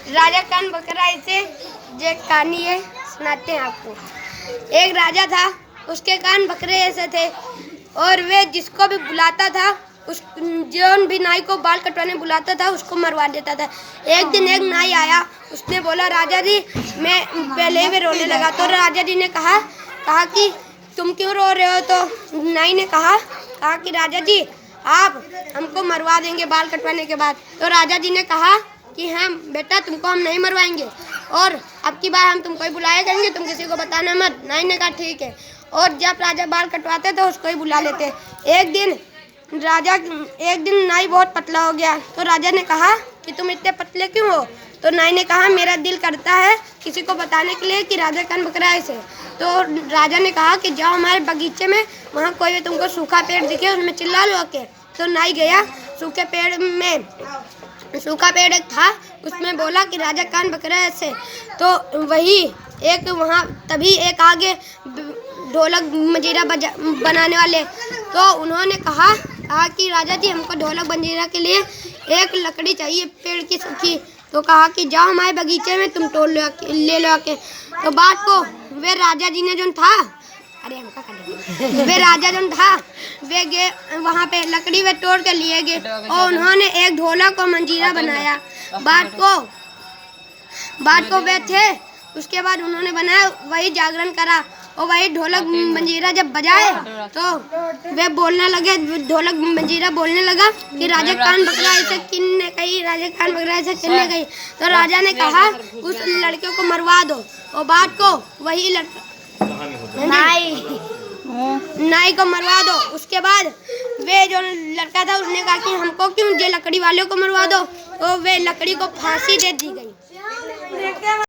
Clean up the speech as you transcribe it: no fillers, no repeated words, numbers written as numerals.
राजा कान बकरा ऐसे जो कहानी है सुनाते हैं आपको। एक राजा था, उसके कान बकरे ऐसे थे और वे जिसको भी बुलाता था, उस जौन भी नाई को बाल कटवाने बुलाता था उसको मरवा देता था। एक दिन एक नाई आया, उसने बोला राजा जी मैं पहले भी रोने लगा। तो राजा जी ने कहा कि तुम क्यों रो रहे हो? तो नाई ने कहा कि राजा जी आप हमको मरवा देंगे बाल कटवाने के बाद। तो राजा जी ने कहा कि हाँ बेटा तुमको हम नहीं मरवाएंगे और अब की बार हम तुमको ही बुलाया करेंगे, तुम किसी को बताना मत। नाई ने कहा ठीक है। और जब राजा बाल कटवाते तो उसको ही बुला लेते। एक दिन नाई बहुत पतला हो गया। तो राजा ने कहा कि तुम इतने पतले क्यों हो? तो नाई ने कहा मेरा दिल करता है किसी को बताने के लिए कि राजा कान बकरा ऐसे। तो राजा ने कहा कि जाओ हमारे बगीचे में, वहाँ कोई भी तुमको सूखा पेड़ दिखे उसमें चिल्ला लो आके। तो नाई गया, सूखा पेड़ एक था, उसमें बोला कि राजा कान बकरा ऐसे। तो वही एक वहाँ तभी एक आगे ढोलक मंजीरा बनाने वाले, तो उन्होंने कहा कि राजा जी हमको ढोलक मंजीरा के लिए एक लकड़ी चाहिए पेड़ की सूखी। तो कहा कि जाओ हमारे बगीचे में तुम तोड़ ले लो आके। तो बात को वे राजा जी ने जो था वे गए वहाँ पे लकड़ी वे तोड़ के लिए गए और उन्होंने एक ढोलक और मंजीरा बनाया। बात को वे थे, उसके बाद उन्होंने बनाया, वही जागरण करा और वही ढोलक मंजीरा जब बजाए तो वे बोलने लगे, ढोलक मंजीरा बोलने लगा कि राजा कान बकरा ऐसे किन्ने कही, राजा कान बकरा ऐसे किन्ने कही। तो राजा ने कहा उस लड़के को मरवा दो। और बात को वही नाई को मरवा दो। उसके बाद वे जो लड़का था उसने कहा कि हमको क्यों, ये लकड़ी वाले को मरवा दो। तो वे लकड़ी को फांसी दे दी गई।